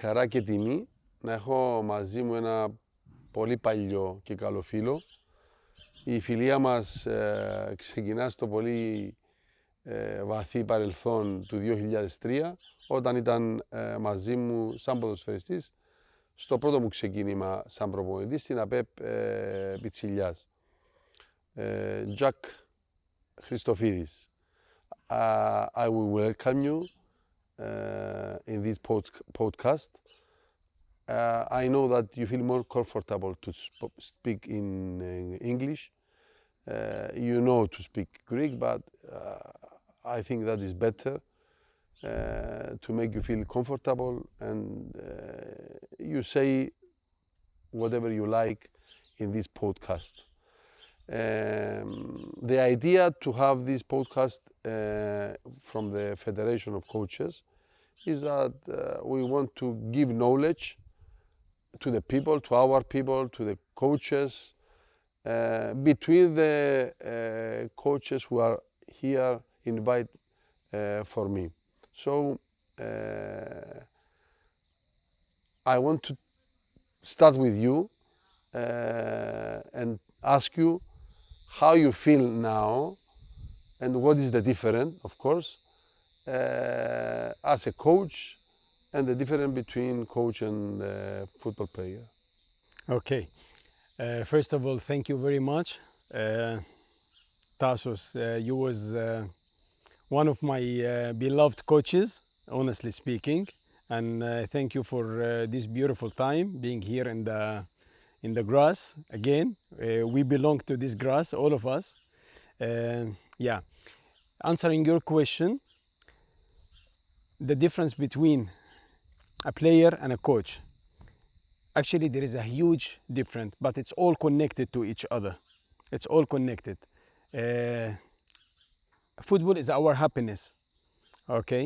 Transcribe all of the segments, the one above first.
χαρά και τιμή να έχω μαζί μου ένα πολύ παλιό και καλό φίλο. Η φιλία μας ξεκινά στο πολύ βαθύ παρελθόν του 2003, όταν ήταν μαζί μου σαν ποδοσφαιριστής στο πρώτο μου ξεκίνημα σαν προπονητής στην ΑΠΕΠ Πιτσιλιάς. Jacko Christofides. I will welcome you in this podcast. I know that you feel more comfortable to speak in English. You know to speak Greek, but I think that is better to make you feel comfortable, and you say whatever you like in this podcast. The idea to have this podcast from the Federation of Coaches is that we want to give knowledge to the people, to our people, to the coaches, between the coaches who are here invite for me. So I want to start with you and ask you how you feel now and what is the difference, of course, as a coach, and the difference between coach and football player. Okay. First of all, thank you very much. Tassos, you was one of my beloved coaches, honestly speaking, and thank you for this beautiful time being here in the grass again. We belong to this grass, all of us. Yeah. Answering your question, the difference between a player and a coach. Actually, there is a huge difference, but it's all connected to each other. It's all connected. Football is our happiness. Okay,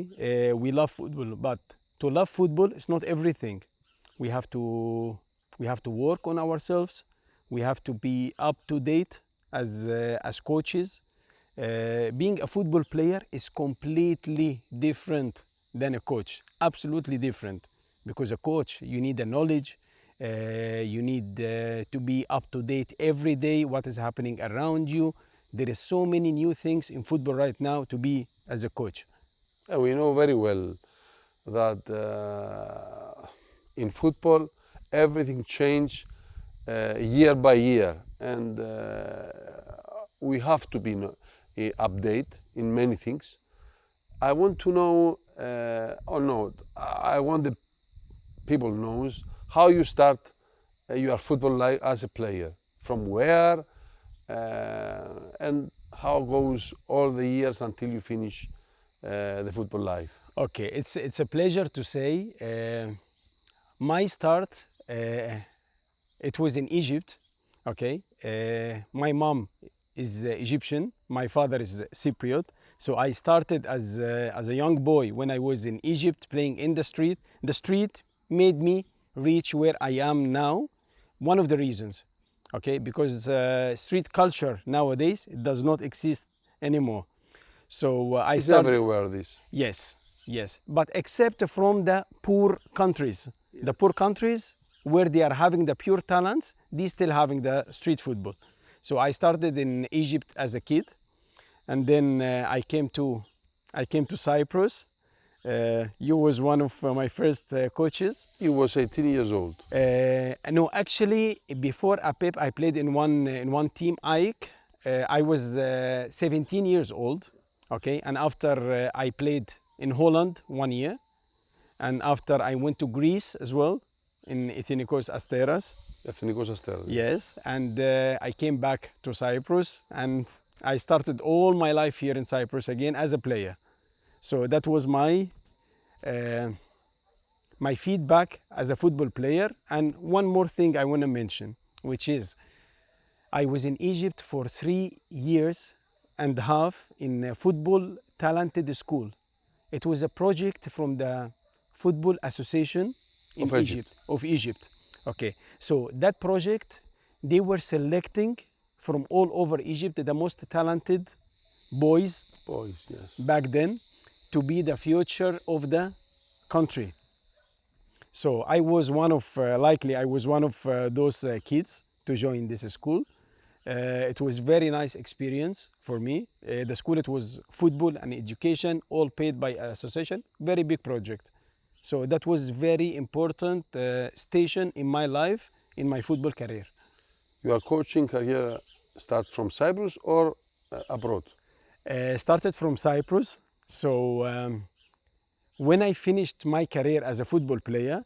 we love football, but to love football is not everything. We have to work on ourselves. We have to be up to date as coaches. Being a football player is completely different than a coach. Absolutely different. Because a coach, you need the knowledge. You need to be up to date every day. What is happening around you? There is so many new things in football right now to be as a coach. We know very well that in football everything changes year by year, and we have to be update in many things. I want to know, I want the people knows how you start your football life as a player, from where, and how goes all the years until you finish the football life. Okay, it's a pleasure to say my start, it was in Egypt. Okay, my mom is Egyptian, my father is Cypriot. So I started as a young boy when I was in Egypt playing in the street. The street made me reach where I am now. One of the reasons, okay, because street culture nowadays, it does not exist anymore. So I it's started everywhere this. Yes, but except from the poor countries. The poor countries where they are having the pure talents, they still having the street football. So I started in Egypt as a kid, and then I came to Cyprus. You was one of my first coaches. He was 18 years old. No, actually, before APEP, I played in one team, AEK. I was 17 years old, okay, and after I played in Holland 1 year, and after I went to Greece as well, in Ethnikos Asteras. Ethnikos Asteras. Yes, and I came back to Cyprus, and I started all my life here in Cyprus again as a player. So that was my feedback as a football player. And one more thing I want to mention, which is I was in Egypt for 3 years and a half in a football talented school. It was a project from the Football Association of Egypt. Okay, so that project, they were selecting from all over Egypt the most talented boys, yes, back then, to be the future of the country. So I was one of, those kids to join this school. It was very nice experience for me. The school, it was football and education, all paid by association, very big project. So that was very important station in my life, in my football career. Your coaching career start from Cyprus or abroad? Started from Cyprus. So when I finished my career as a football player,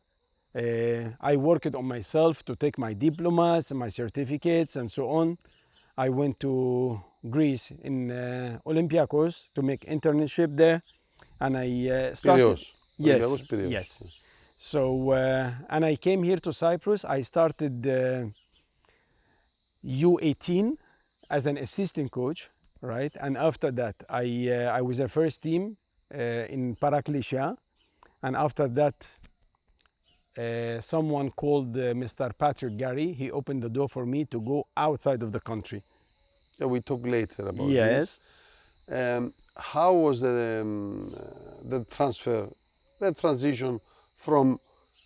I worked on myself to take my diplomas, my certificates, and so on. I went to Greece in Olympiacos to make internship there, and I started. Piraeus. Yes, Olympiacos, Piraeus. yes. So and I came here to Cyprus. I started U18 as an assistant coach, right? And after that, I was a first team in Paraklesia, and after that, someone called Mr. Patrick Gary. He opened the door for me to go outside of the country. Yeah, we talk later about Yes. this. How was the transition from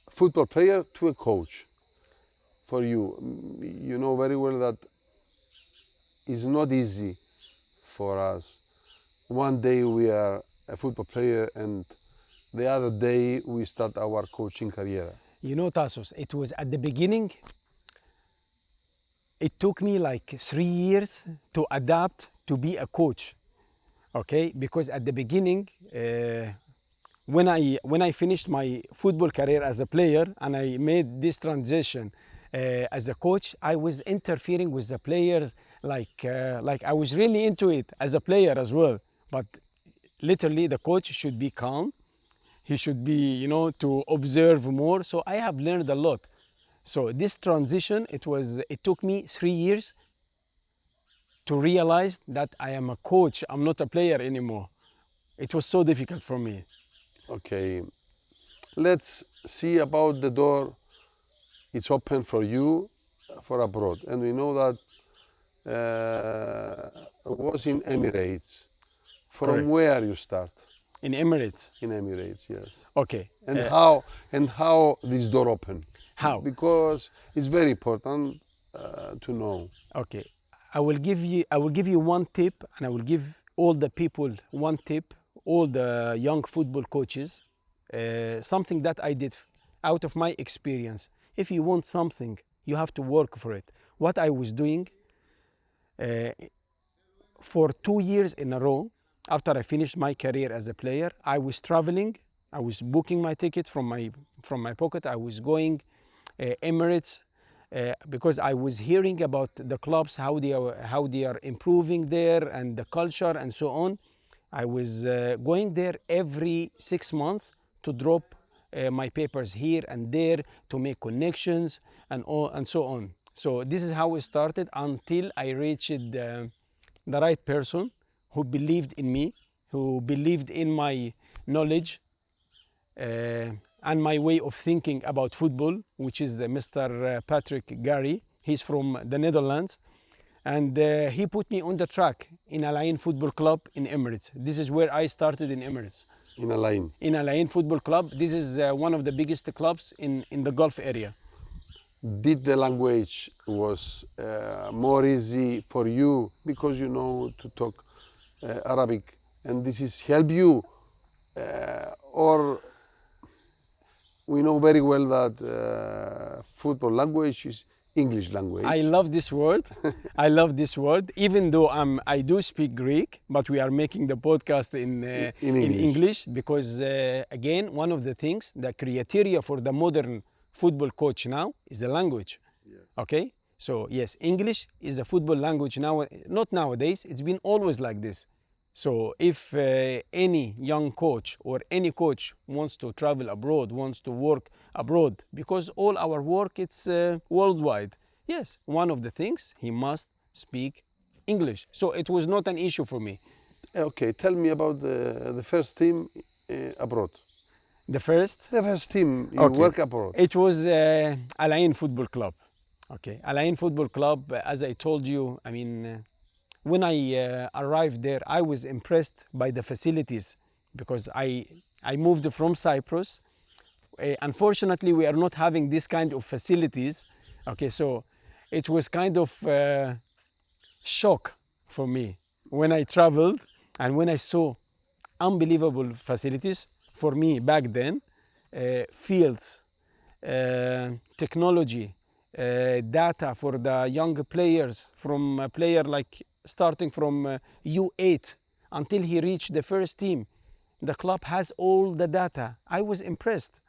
football player to a coach for you? You know very well that it's not easy for us. One day we are a football player and the other day we start our coaching career. You know, Tassos, it was at the beginning, it took me like 3 years to adapt to be a coach, okay? Because at the beginning, when I finished my football career as a player and I made this transition as a coach, I was interfering with the players like I was really into it as a player as well. But literally the coach should be calm. He should be, you know, to observe more. So I have learned a lot. So this transition, it took me 3 years to realize that I am a coach. I'm not a player anymore. It was so difficult for me. Okay, let's see about the door. It's open for you for abroad. And we know that it was in Emirates. From Correct. where you start? In Emirates. In Emirates, yes. Okay. And how this door open? How? Because it's very important to know. Okay. I will give you one tip, and I will give all the people one tip, all the young football coaches, something that I did out of my experience. If you want something, you have to work for it. What I was doing for 2 years in a row, after I finished my career as a player, I was traveling. I was booking my tickets from my pocket. I was going Emirates because I was hearing about the clubs, how they are improving there, and the culture and so on. I was going there every 6 months to drop my papers here and there, to make connections and so on. So this is how it started until I reached the right person who believed in me, who believed in my knowledge and my way of thinking about football, which is Mr. Patrick Gary. He's from the Netherlands. And he put me on the track in Al Ain Football Club in Emirates. This is where I started in Emirates. In Al Ain? In Al Ain Football Club. This is one of the biggest clubs in the Gulf area. Did the language was more easy for you because you know to talk Arabic, and this is help you, or we know very well that football language is English language. I love this word. I love this word. Even though I do speak Greek, but we are making the podcast in English because again, one of the things, the criteria for the modern football coach now is the language. Yes. Okay, so yes, English is a football language now. Not nowadays. It's been always like this. So if any young coach or any coach wants to travel abroad, wants to work abroad, because all our work it's worldwide. Yes, one of the things, he must speak English. So it was not an issue for me. Okay, tell me about the first team abroad. The first team you work abroad. It was Al Ain Football Club. Okay, Al Ain Football Club, as I told you, I mean, when I arrived there, I was impressed by the facilities because I moved from Cyprus Unfortunately, we are not having this kind of facilities. Okay, so it was kind of shock for me when I traveled and when I saw unbelievable facilities for me back then, fields, technology, data for the young players, from a player like starting from U8 until he reached the first team. The club has all the data. I was impressed.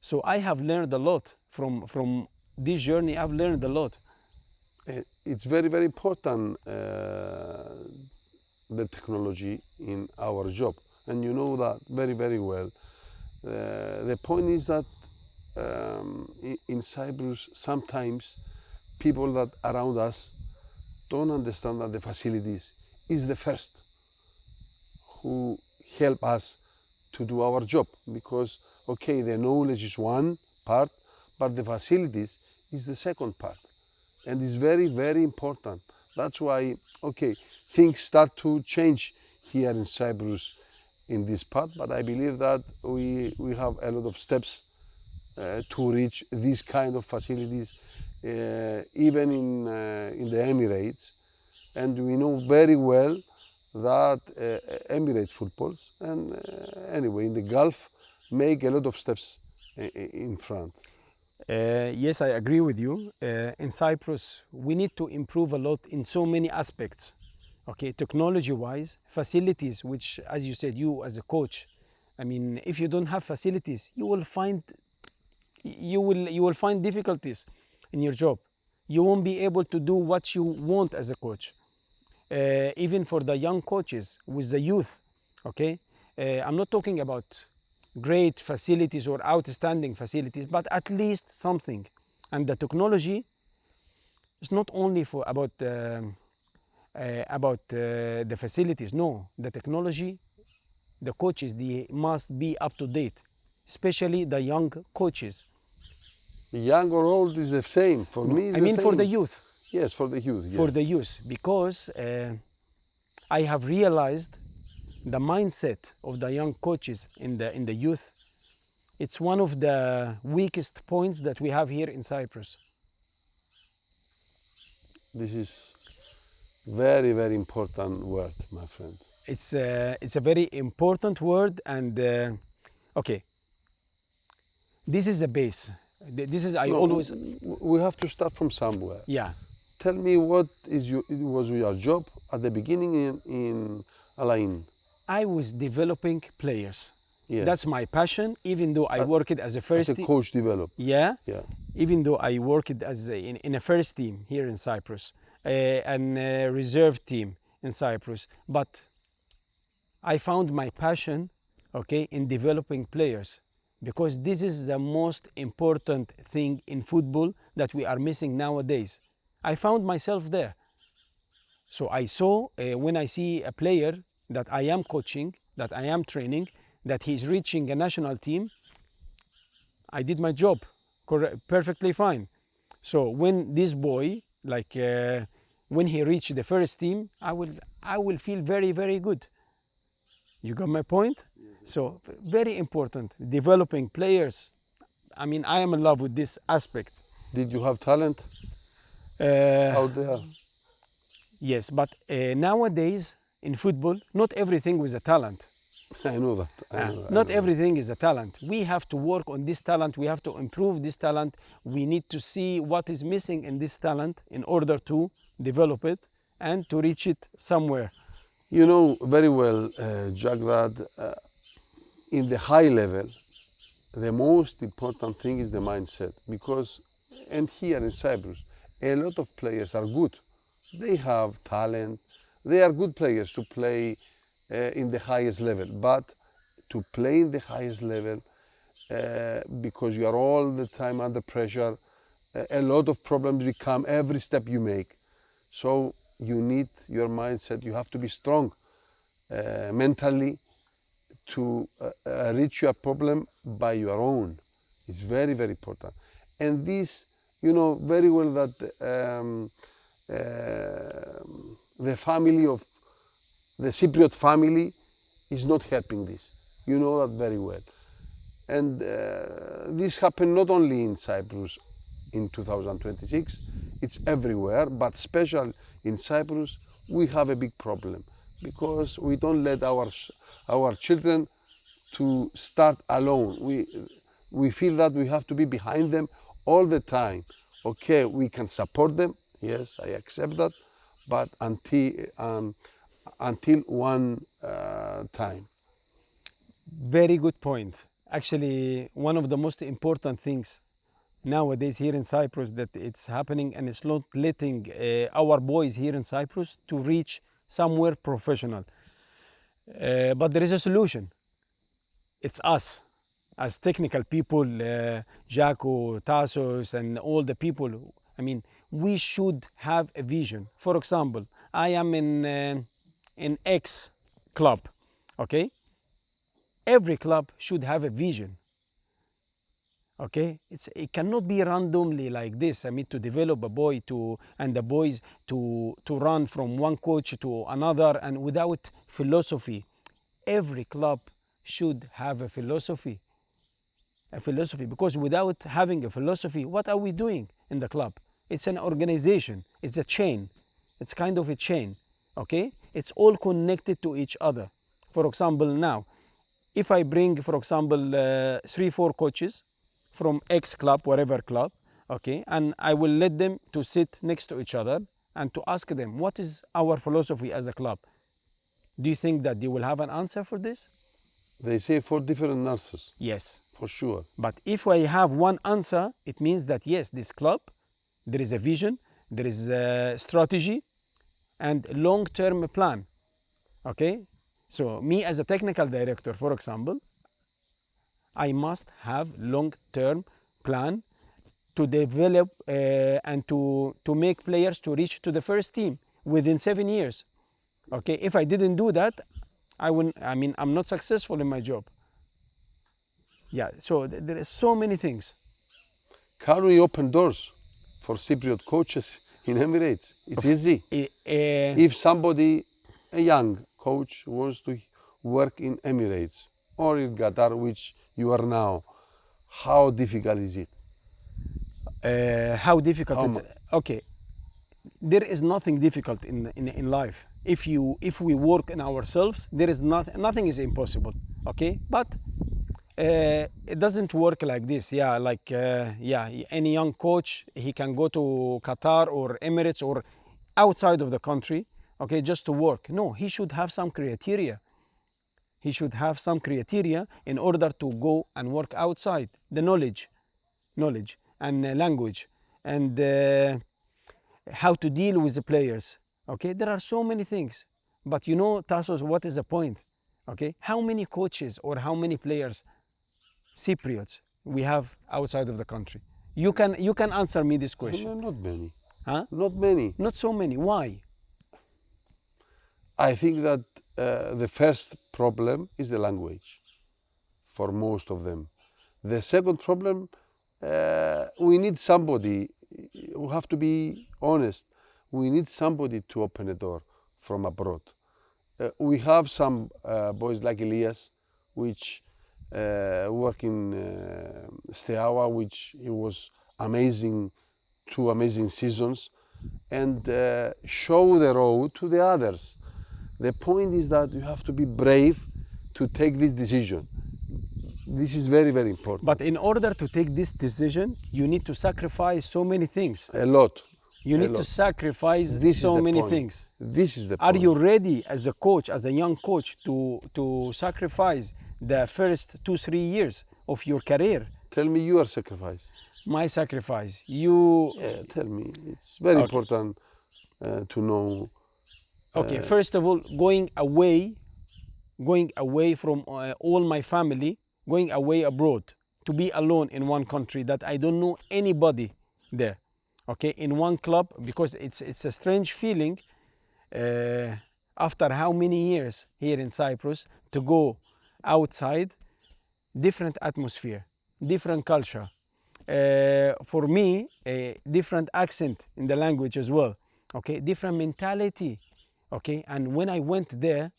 So I have learned a lot from this journey. I've learned a lot. It's very, very important, the technology in our job. And you know that very, very well. The point is that in Cyprus, sometimes people that around us don't understand that the facilities is the first who help us to do our job. Because, okay, the knowledge is one part, but the facilities is the second part. And it's very, very important. That's why, okay, things start to change here in Cyprus in this part, but I believe that we have a lot of steps to reach these kind of facilities, even in the Emirates. And we know very well that Emirates footballs and anyway in the Gulf make a lot of steps in front. Yes, I agree with you. In Cyprus, we need to improve a lot in so many aspects. Okay, technology-wise, facilities, which, as you said, you as a coach, I mean, if you don't have facilities, you will find difficulties in your job. You won't be able to do what you want as a coach. Even for the young coaches with the youth, okay? I'm not talking about great facilities or outstanding facilities, but at least something. And the technology is not only about the facilities. No, the technology, the coaches, they must be up to date, especially the young coaches. Young or old is the same. For me, it's I mean, the same. for the youth. Yes, for the youth. Yeah. For the youth, because I have realized the mindset of the young coaches in the youth. It's one of the weakest points that we have here in Cyprus. This is very, very important word, my friend. It's a very important word, and okay, this is the base. This is always. We have to start from somewhere. Yeah. Tell me what was your job at the beginning in Alain? I was developing players. Yeah. That's my passion. Even though I worked as a first as a coach develop. Yeah. Yeah. Even though I worked in a first team here in Cyprus, and a reserve team in Cyprus, but I found my passion, okay, in developing players, because this is the most important thing in football that we are missing nowadays. I found myself there. So I saw, when I see a player that I am coaching, that I am training, that he's reaching a national team, I did my job perfectly fine. So when this boy, like when he reached the first team, I will feel very, very good. You got my point? So very important, developing players. I mean, I am in love with this aspect. Did you have talent out there? Yes, but nowadays in football, not everything was a talent. I know that. Not everything is a talent. We have to work on this talent. We have to improve this talent. We need to see what is missing in this talent in order to develop it and to reach it somewhere. You know very well, Jack, that in the high level, the most important thing is the mindset. Because, and here in Cyprus, a lot of players are good. They have talent. They are good players to play in the highest level. But to play in the highest level, because you are all the time under pressure, a lot of problems become every step you make. So you need your mindset. You have to be strong mentally to reach your problem by your own. It's very, very important. And this, you know very well that the family of the Cypriot family is not helping this. You know that very well. And this happened not only in Cyprus in 2026, it's everywhere, but especially in Cyprus, we have a big problem because we don't let our children to start alone. We feel that we have to be behind them all the time. Okay, we can support them, yes, I accept that, but until one time. Very good point. Actually, one of the most important things nowadays here in Cyprus that it's happening, and it's not letting our boys here in Cyprus to reach somewhere professional. But there is a solution. It's us as technical people, Jacko, Tassos, and all the people. I mean, we should have a vision. For example, I am in X club, okay? Every club should have a vision. Okay, it cannot be randomly like this. I mean, to develop a boy and the boys to run from one coach to another and without philosophy. Every club should have a philosophy. Because without having a philosophy, what are we doing in the club? It's an organization. It's a chain. It's kind of a chain. Okay, it's all connected to each other. For example, now, if I bring, for example, 3-4 coaches from X club, whatever club, okay, and I will let them to sit next to each other and to ask them, what is our philosophy as a club? Do you think that they will have an answer for this? They say 4 different answers. Yes. For sure. But if I have one answer, it means that yes, this club, there is a vision, there is a strategy, and long-term plan, okay? So me as a technical director, for example, I must have long-term plan to develop and to make players to reach to the first team within 7 years. Okay, if I didn't do that, I'm not successful in my job. Yeah, so there are so many things. Can we open doors for Cypriot coaches in Emirates? It's easy. If somebody, a young coach, wants to work in Emirates or in Qatar, which you are now, how difficult is it? How difficult is it? Okay, there is nothing difficult in life. If we work in ourselves, there is nothing is impossible. Okay, but it doesn't work like this. Yeah, like any young coach, he can go to Qatar or Emirates or outside of the country, okay, just to work. No, he should have some criteria. He should have some criteria in order to go and work outside. The knowledge and language and how to deal with the players. Okay, there are so many things. But you know, Tassos, what is the point? Okay, how many coaches or how many players, Cypriots, we have outside of the country? You can answer me this question. No, not many. Huh? Not many. Not so many. Why? I think that the first problem is the language for most of them. The second problem, we need somebody, we have to be honest, we need somebody to open a door from abroad. We have some boys like Elias, which work in Steaua, which it was amazing, 2 amazing seasons, and show the road to the others. The point is that you have to be brave to take this decision. This is very, very important. But in order to take this decision, you need to sacrifice so many things. A lot. You need to sacrifice so many things. This is the Are point. you ready as a coach, as a young coach, to sacrifice the first 2-3 years of your career? Tell me your sacrifice. My sacrifice. You. Yeah, tell me. It's very important to know. Okay, first of all, going away from all my family, going away abroad, to be alone in one country that I don't know anybody there. Okay, in one club, because it's a strange feeling after how many years here in Cyprus to go outside, different atmosphere, different culture. For me, a different accent in the language as well. Okay, different mentality. Okay, and when I went there,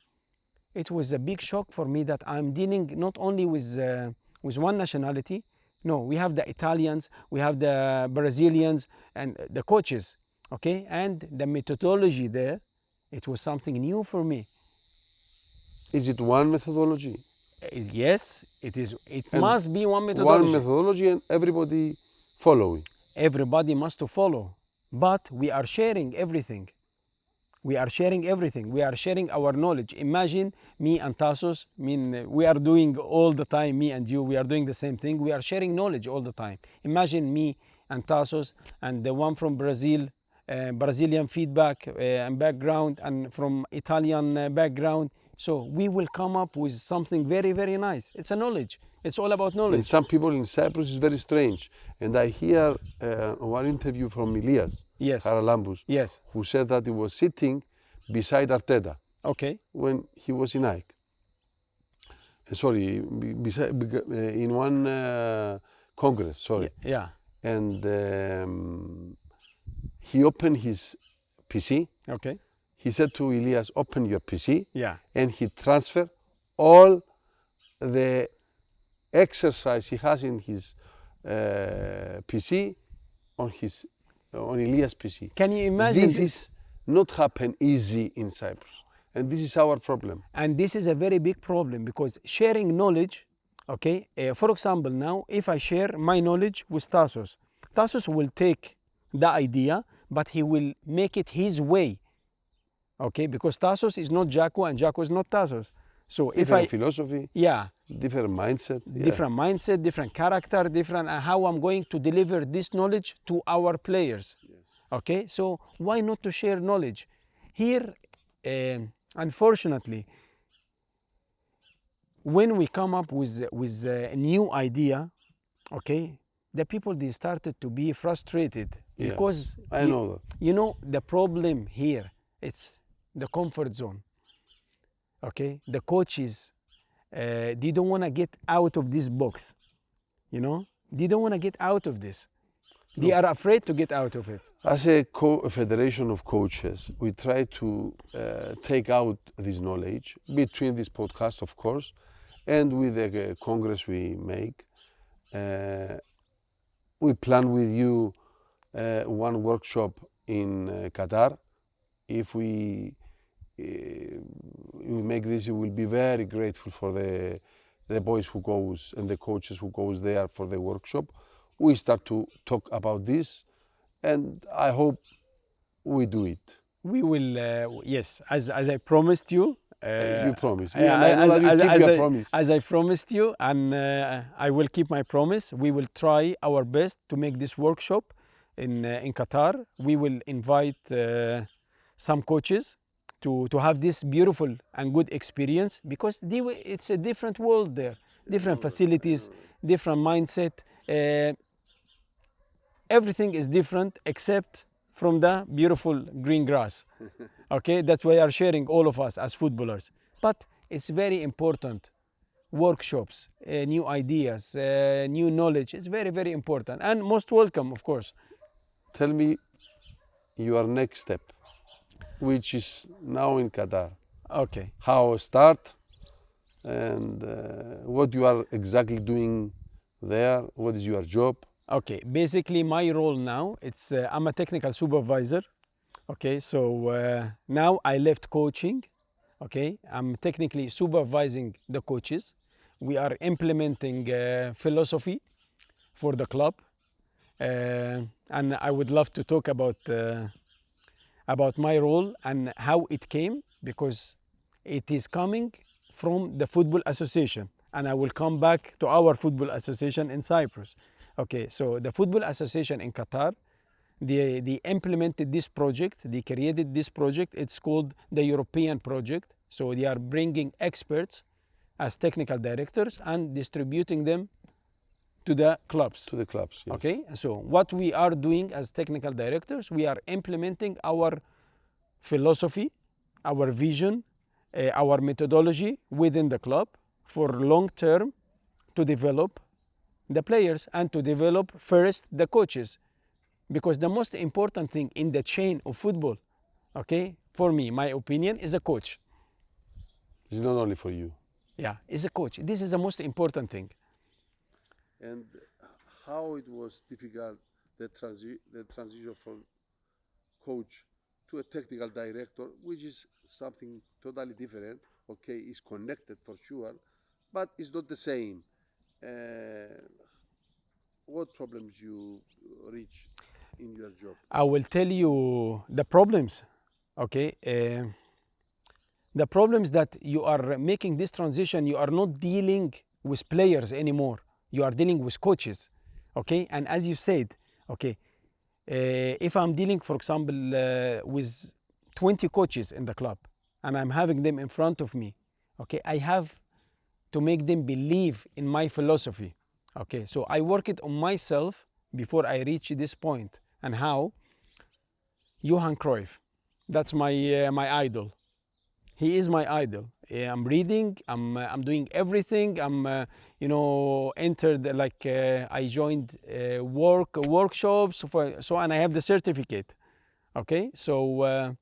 it was a big shock for me that I'm dealing not only with with one nationality. No, we have the Italians, we have the Brazilians, and the coaches, okay? And the methodology there, it was something new for me. Is it one methodology? Yes, it is. It And must be one methodology. One methodology and everybody following. Everybody must to follow, but we are sharing everything. We are sharing everything. We are sharing our knowledge. Imagine me and Tassos, we are doing all the time, me and you, we are doing the same thing. We are sharing knowledge all the time. Imagine me and Tassos and the one from Brazil, Brazilian feedback and background, and from Italian background. So we will come up with something very, very nice. It's a knowledge. It's all about knowledge. And some people in Cyprus is very strange. And I hear one interview from Elias Yes. Haralambous, Yes. who said that he was sitting beside Arteta Okay. when he was in Nike. Sorry, in one congress, sorry. Yeah. And he opened his PC. Okay. He said to Elias, open your PC. Yeah. And he transferred all the exercise he has in his PC on Elias' PC. Can you imagine This is not happen easy in Cyprus, and this is our problem. And this is a very big problem because sharing knowledge, okay, for example, now if I share my knowledge with Tassos, Tassos will take the idea, but he will make it his way, okay, because Tassos is not Jacko and Jacko is not Tassos. So Different philosophy, yeah, different mindset. different mindset, different character, different how I'm going to deliver this knowledge to our players. Okay, so why not to share knowledge? Here, unfortunately, when we come up with a new idea, okay, the people they started to be frustrated because I know that. you know the problem here, it's the comfort zone. Okay, the coaches, they don't want to get out of this box, you know, they don't want to get out of this. They are afraid to get out of it. As a federation of coaches, we try to take out this knowledge between this podcast, of course, and with the congress we make. We plan with you one workshop in Qatar. If we make this, you will be very grateful for the boys who goes and the coaches who goes there for the workshop. We start to talk about this, and I hope we do it. We will, yes, as I promised you. You promised me, and I know that you keep your promise. As I promised you, and I will keep my promise. We will try our best to make this workshop in Qatar. We will invite some coaches to have this beautiful and good experience, because it's a different world there, different facilities, different mindset. Everything is different except from the beautiful green grass. Okay, that's why we are sharing, all of us as footballers. But it's very important. Workshops, new ideas, new knowledge. It's very, very important and most welcome, of course. Tell me your next step, which is now in Qatar. Okay. How start and what you are exactly doing there. What is your job? Okay, basically my role now, it's I'm a technical supervisor. Okay, so now I left coaching. Okay, I'm technically supervising the coaches. We are implementing philosophy for the club, and I would love to talk about my role and how it came, because it is coming from the Football Association, and I will come back to our Football Association in Cyprus. Okay, so the Football Association in Qatar, they implemented this project, they created this project. It's called the European project. So they are bringing experts as technical directors and distributing them to the clubs. To the clubs, yes. Okay, so what we are doing as technical directors, we are implementing our philosophy, our vision, our methodology within the club for long term to develop the players and to develop first the coaches, because the most important thing in the chain of football, okay, for me, my opinion, is a coach. It's not only for you. Yeah, is a coach. This is the most important thing. And how it was difficult, the transition from coach to a technical director, which is something totally different. Okay, it's connected for sure, but it's not the same. What problems you reach in your job? I will tell you the problems. Okay, the problems that you are making this transition, you are not dealing with players anymore. You are dealing with coaches. Okay, and as you said, okay, if I'm dealing, for example, with 20 coaches in the club, and I'm having them in front of me, okay, I have to make them believe in my philosophy. Okay, so I work it on myself before I reach this point. And how? Johan Cruyff, that's my idol. He is my idol. I'm reading, I'm doing everything. I'm entered, like I joined workshops, and I have the certificate. Okay, so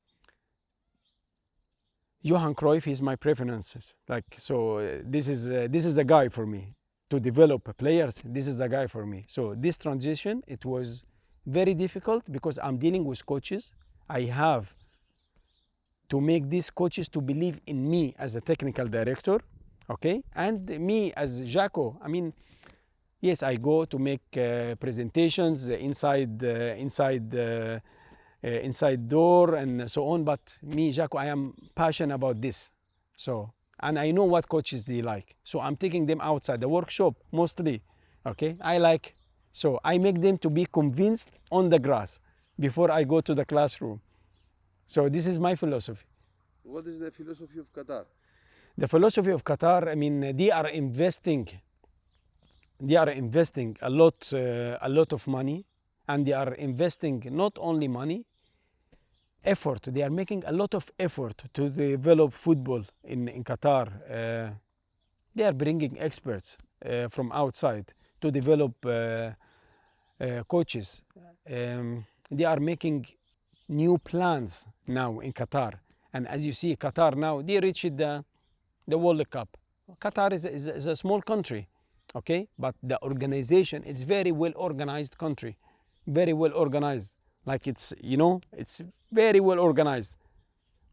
Johan Cruyff is my preferences. Like, so this is a guy for me to develop players. This is a guy for me. So this transition, it was very difficult because I'm dealing with coaches. I have to make these coaches to believe in me as a technical director, okay, and me as Jacko. I mean, yes, I go to make presentations inside door and so on, but me, Jacko, I am passionate about this. So, and I know what coaches they like. So I'm taking them outside the workshop mostly, okay? So I make them to be convinced on the grass before I go to the classroom. So this is my philosophy. What is the philosophy of Qatar? The philosophy of Qatar, I mean, they are investing a lot of money, and they are investing not only money, effort. They are making a lot of effort to develop football in Qatar. They are bringing experts from outside to develop coaches. They are making new plans now in Qatar. And as you see, Qatar now, they reached the World Cup. Qatar is a small country, okay? But the organization is very well organized country, very well organized. Like it's very well organized.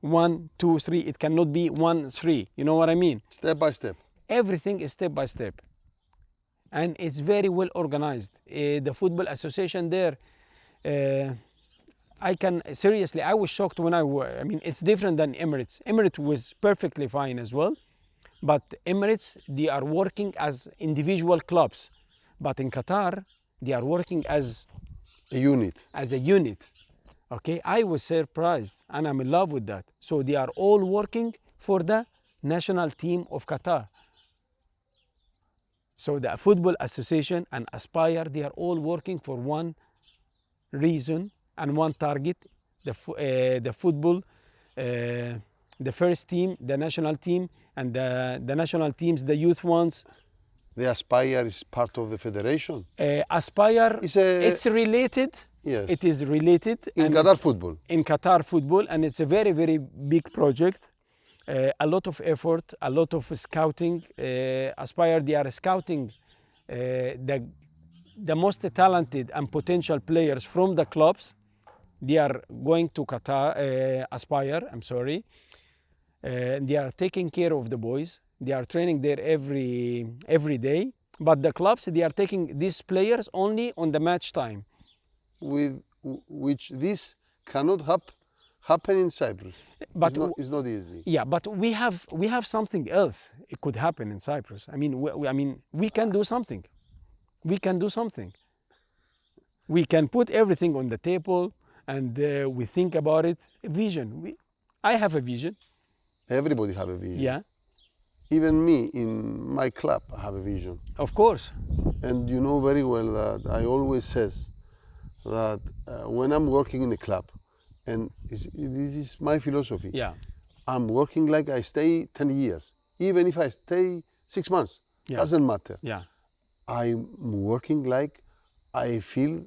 1, 2, 3, it cannot be 1, 3. You know what I mean? Step by step. Everything is step by step. And it's very well organized. The Football Association there, I was shocked when I mean, it's different than Emirates. Emirates was perfectly fine as well. But Emirates, they are working as individual clubs. But in Qatar, they are working as a unit. Okay, I was surprised and I'm in love with that. So they are all working for the national team of Qatar. So the Football Association and Aspire, they are all working for one reason and one target, the football, the first team, the national team, and the national teams, the youth ones. The Aspire is part of the federation? Aspire, it's related. Yes. It is related. In Qatar football? In Qatar football, and it's a very, very big project. A lot of effort, a lot of scouting. Aspire, they are scouting the most talented and potential players from the clubs. They are going to Qatar, Aspire, I'm sorry. They are taking care of the boys. They are training there every day. But the clubs, they are taking these players only on the match time. With which this cannot happen in Cyprus. But it's not easy. Yeah, but we have something else. It could happen in Cyprus. I mean, we can do something. We can do something. We can put everything on the table, and we think about it. Vision. I have a vision. Everybody have a vision. Yeah. Even me, in my club, I have a vision. Of course. And you know very well that I always says that when I'm working in a club, and this is my philosophy. Yeah. I'm working like I stay 10 years. Even if I stay 6 months, yeah. Doesn't matter. Yeah. I'm working like I feel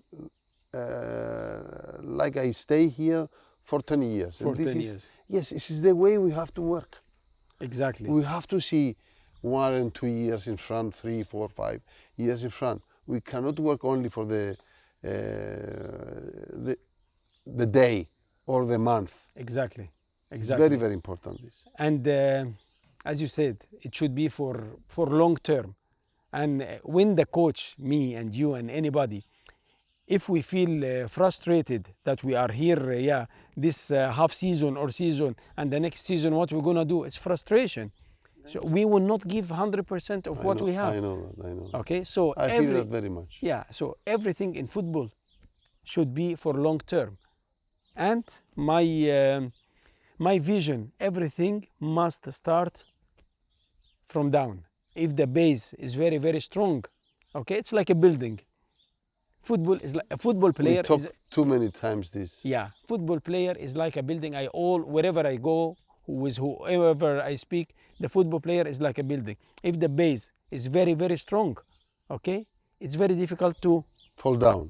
like I stay here for 10 years. For 10 years. Yes, this is the way we have to work. Exactly. We have to see 1 and 2 years in front, 3, 4, 5 years in front. We cannot work only for the day or the month. Exactly. It's very, very important, this. And as you said, it should be for long term. And when the coach, me and you and anybody, if we feel frustrated that we are here, this half season or season, and the next season what we're gonna do, it's frustration. So we will not give 100% of what we have. I know that. Okay, so I feel that very much. Yeah, so everything in football should be for long term. And my vision, everything must start from down. If the base is very, very strong, okay, it's like a building. Football is like a football player. We talked too many times this. Yeah, football player is like a building. Wherever I go, with whoever I speak, the football player is like a building. If the base is very, very strong, okay, it's very difficult to fall down.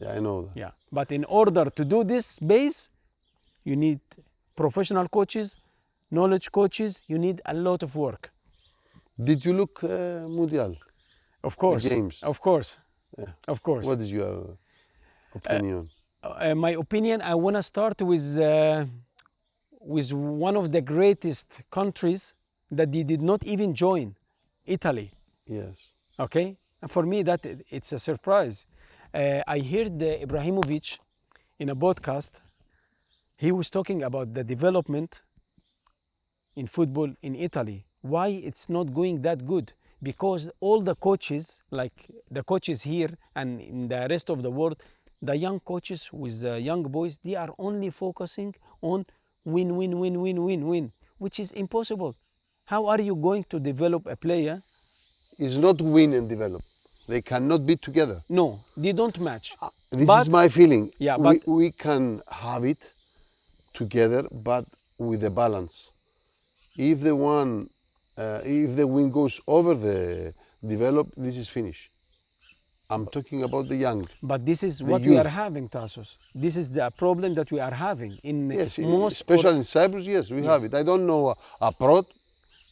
Yeah, I know that. Yeah, but in order to do this base, you need professional coaches, knowledge coaches. You need a lot of work. Did you look Mundial? Of course. The games? Of course. Yeah. Of course. What is your opinion? My opinion, I want to start with one of the greatest countries that they did not even join, Italy. Yes. Okay? And for me, that it's a surprise. I heard Ibrahimovic in a podcast. He was talking about the development in football in Italy. Why it's not going that good? Because all the coaches, like the coaches here and in the rest of the world, the young coaches with young boys, they are only focusing on win, which is impossible. How are you going to develop a player? It's not win and develop. They cannot be together. No, they don't match. This is my feeling. Yeah, but we can have it together, but with a balance. If the win goes over the develop, this is finished. I'm talking about the young. But this is what we are having, Tassos. This is the problem that we are having in most, especially in Cyprus. Yes, we have it. I don't know abroad.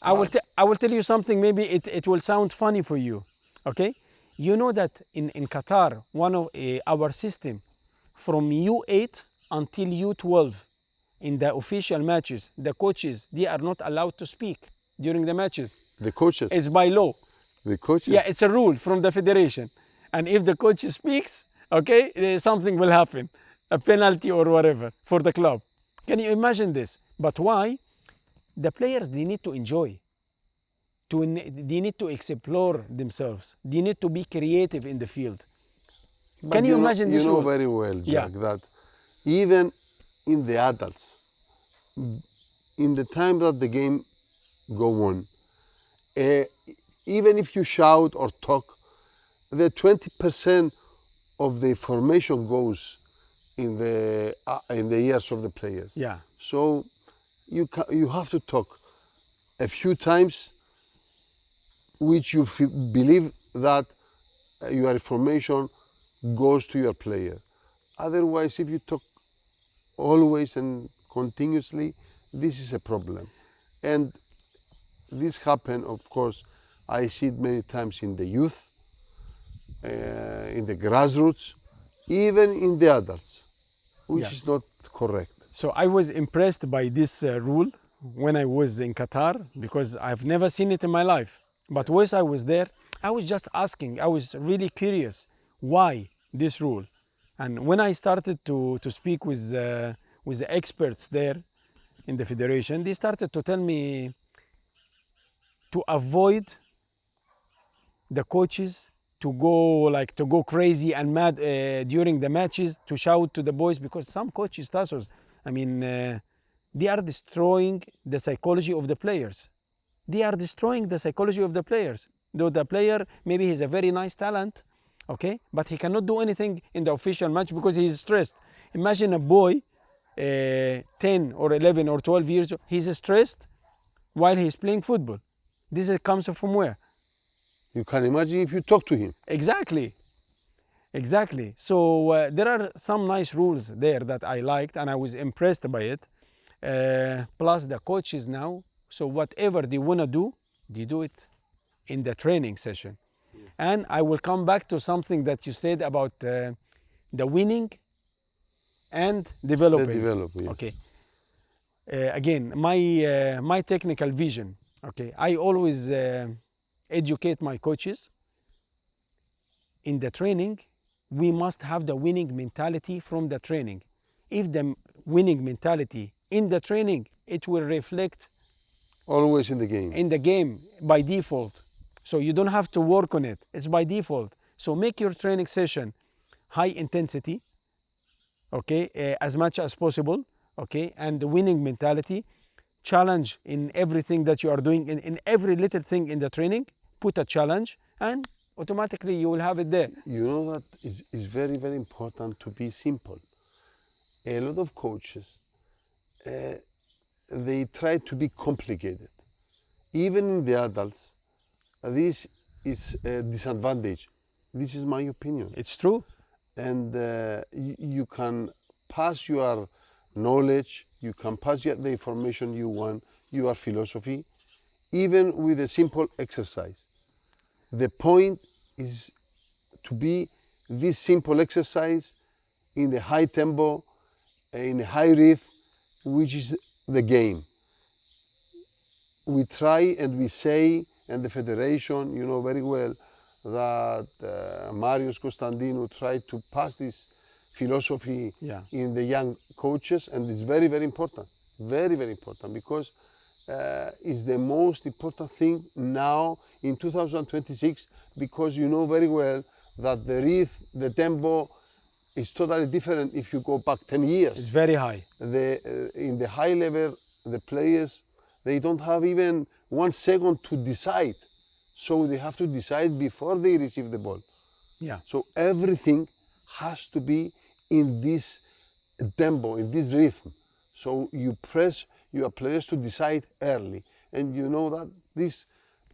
I will tell you something. Maybe it will sound funny for you. Okay, you know that in Qatar, one of our system, from U8 until U12, in the official matches, the coaches, they are not allowed to speak during the matches. The coaches? It's by law. The coaches? Yeah, it's a rule from the federation. And if the coach speaks, okay, something will happen, a penalty or whatever for the club. Can you imagine this? But why? The players, they need to enjoy. They need to explore themselves. They need to be creative in the field. But Can you imagine this? You know very well, Jack, that even in the adults, in the time that the game go on, even if you shout or talk, the 20% of the information goes in the ears of the players. Yeah. So you have to talk a few times, which you believe that your information goes to your player. Otherwise, if you talk always and continuously, this is a problem. And this happens, of course, I see it many times in the youth, in the grassroots, even in the adults, which is not correct. So I was impressed by this rule when I was in Qatar, because I've never seen it in my life. But once I was there, I was just asking, I was really curious, why this rule? And when I started to speak with the experts there in the federation, they started to tell me to avoid the coaches to go crazy and mad during the matches, to shout to the boys, because some coaches, Tassos, I mean, they are destroying the psychology of the players. They are destroying the psychology of the players. Though the player, maybe he's a very nice talent, okay, but he cannot do anything in the official match because he is stressed. Imagine a boy, 10 or 11 or 12 years old, he's stressed while he's playing football. This comes from where? You can imagine if you talk to him. Exactly. So there are some nice rules there that I liked and I was impressed by it. Plus the coaches now, so whatever they want to do, they do it in the training session. And I will come back to something that you said about the winning and developing. Okay. Again, my technical vision. Okay, I always educate my coaches. In the training, we must have the winning mentality from the training. If the winning mentality in the training, it will reflect always in the game. In the game by default. So you don't have to work on it. It's by default. So make your training session high intensity, okay, as much as possible, okay, and the winning mentality. Challenge in everything that you are doing, in every little thing in the training, put a challenge, and automatically you will have it there. You know that it's very, very important to be simple. A lot of coaches, they try to be complicated. Even in the adults, this is a disadvantage. This is my opinion. It's true. And you can pass your knowledge, you can pass the information you want, your philosophy, even with a simple exercise. The point is to be this simple exercise in the high tempo, in a high rhythm, which is the game. We try and we say, and the federation, you know very well, that Marius Constantinou tried to pass this philosophy in the young coaches, and it's very, very important. Very, very important, because it's the most important thing now in 2026, because you know very well that the rhythm, the tempo is totally different if you go back 10 years. It's very high. In the high level, the players, they don't have even 1 second to decide. So they have to decide before they receive the ball. Yeah. So everything has to be in this tempo, in this rhythm. So you press your players to decide early. And you know that this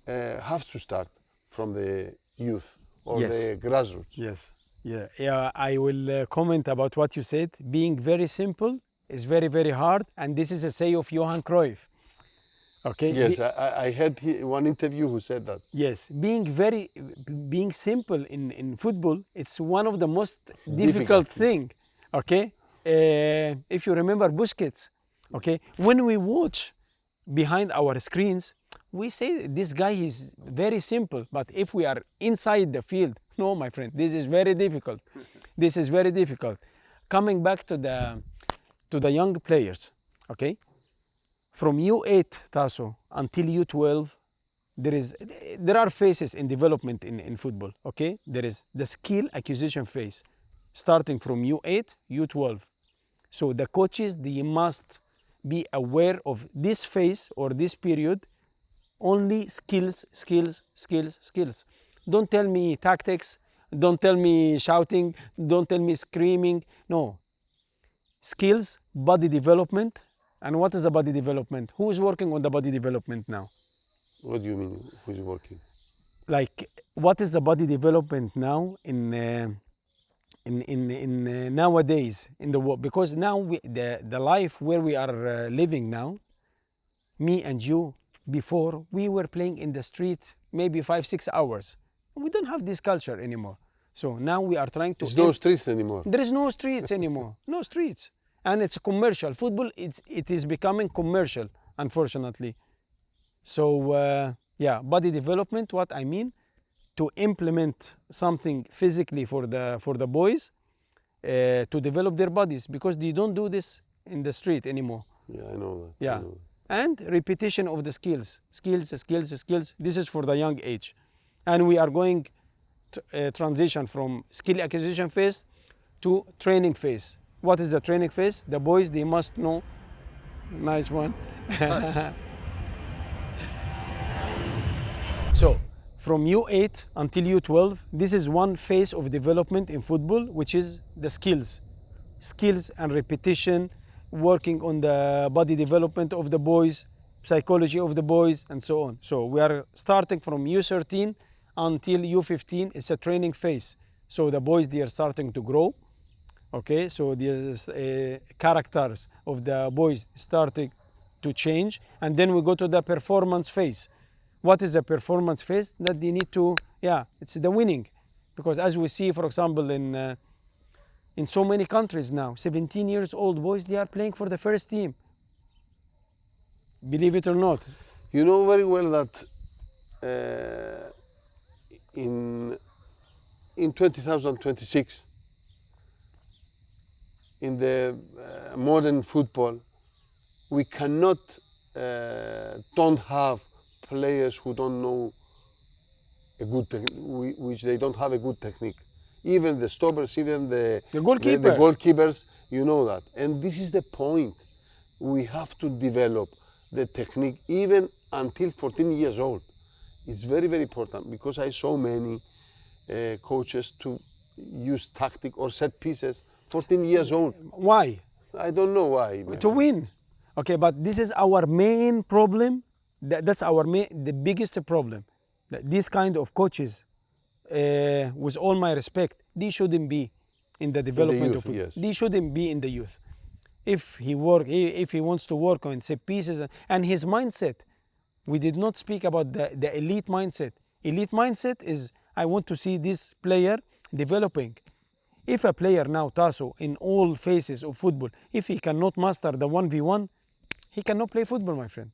has to start from the youth or the grassroots. Yes. Yeah. I will comment about what you said. Being very simple is very, very hard. And this is a say of Johan Cruyff. Okay. Yes, I had one interview who said that. Yes, being simple in football, it's one of the most difficult thing. Okay, if you remember Busquets, okay, when we watch behind our screens, we say this guy is very simple. But if we are inside the field, no, my friend, this is very difficult. This is very difficult. Coming back to the young players, okay. From U8, Tasso, until U12, there are phases in development in football, okay? There is the skill acquisition phase, starting from U8, U12. So the coaches, they must be aware of this phase or this period, only skills. Don't tell me tactics, don't tell me shouting, don't tell me screaming, no. Skills, body development. And what is the body development? Who is working on the body development now? What do you mean, who is working? Like, what is the body development now in nowadays in the world? Because now the life where we are living now, me and you, before we were playing in the street maybe 5-6 hours. We don't have this culture anymore. So now we are trying to. There's no streets anymore. There is no streets anymore. No streets. And it's commercial. Football, it is becoming commercial, unfortunately. So, body development, what I mean, to implement something physically for the boys, to develop their bodies, because they don't do this in the street anymore. Yeah, I know that. Yeah. I know that. And repetition of the skills. Skills. This is for the young age. And we are going to transition from skill acquisition phase to training phase. What is the training phase? The boys, they must know. Nice one. So, from U8 until U12, this is one phase of development in football, which is the skills. Skills and repetition, working on the body development of the boys, psychology of the boys, and so on. So, we are starting from U13 until U15. It's a training phase. So, the boys, they are starting to grow. Okay, so the characters of the boys starting to change, and then we go to the performance phase, what is the performance phase that they need to, it's the winning. Because as we see, for example, in so many countries now, 17 years old boys, they are playing for the first team. Believe it or not. You know very well that in 2026, in the modern football, we cannot don't have players who don't know a good which they don't have a good technique. Even the stoppers, even the goalkeepers, you know that. And this is the point. We have to develop the technique even until 14 years old. It's very, very important because I saw many coaches to use tactic or set pieces 14 years old. Why? I don't know why. To win. Okay, but this is our main problem. That's the biggest problem. These kind of coaches, with all my respect, they shouldn't be in the development of football. Yes. They shouldn't be in the youth. If he wants to work on set pieces and his mindset, we did not speak about the elite mindset. Elite mindset is I want to see this player developing. If a player now, Tasso, in all phases of football, if he cannot master the 1v1, he cannot play football, my friend.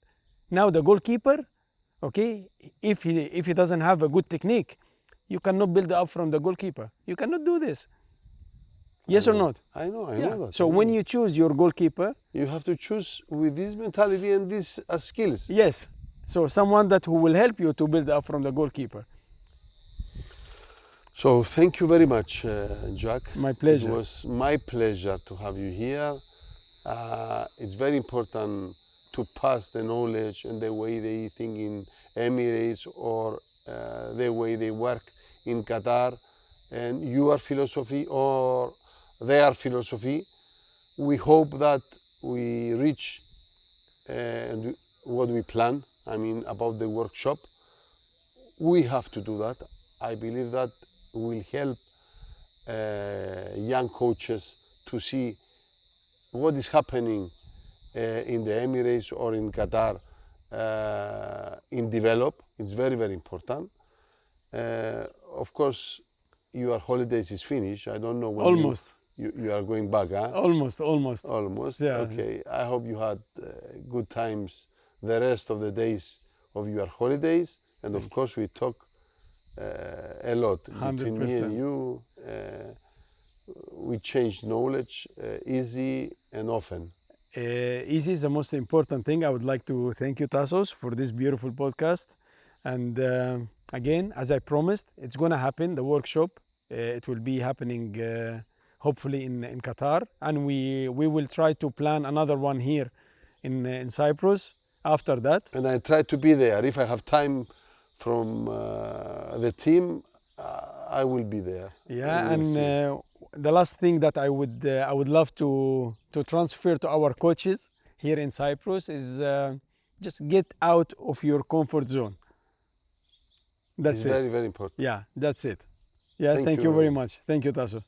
Now the goalkeeper, okay, if he doesn't have a good technique, you cannot build up from the goalkeeper. You cannot do this. Yes or not? I know that. So when you choose your goalkeeper, you have to choose with this mentality and these skills. Yes. So someone who will help you to build up from the goalkeeper. So thank you very much, Jack. My pleasure. It was my pleasure to have you here. It's very important to pass the knowledge and the way they think in Emirates or the way they work in Qatar and your philosophy or their philosophy. We hope that we reach what we plan, about the workshop. We have to do that. I believe that will help young coaches to see what is happening in the Emirates or in Qatar in develop. It's very, very important. Of course, your holidays is finished. I don't know when almost you are going back, huh? Almost. Yeah. Okay. I hope you had good times the rest of the days of your holidays. And of course, we talk a lot 100%. Between me and you. We change knowledge easy and often. Easy is the most important thing. I would like to thank you, Tassos, for this beautiful podcast. And again, as I promised, it's going to happen, the workshop. It will be happening hopefully in Qatar. And we will try to plan another one here in Cyprus after that. And I try to be there. If I have time from the team, I will be there. Yeah, and the last thing that I would love to transfer to our coaches here in Cyprus is just get out of your comfort zone. That's it. It's very, very important. Yeah, that's it. Yeah, thank you very much. Thank you, Tasso.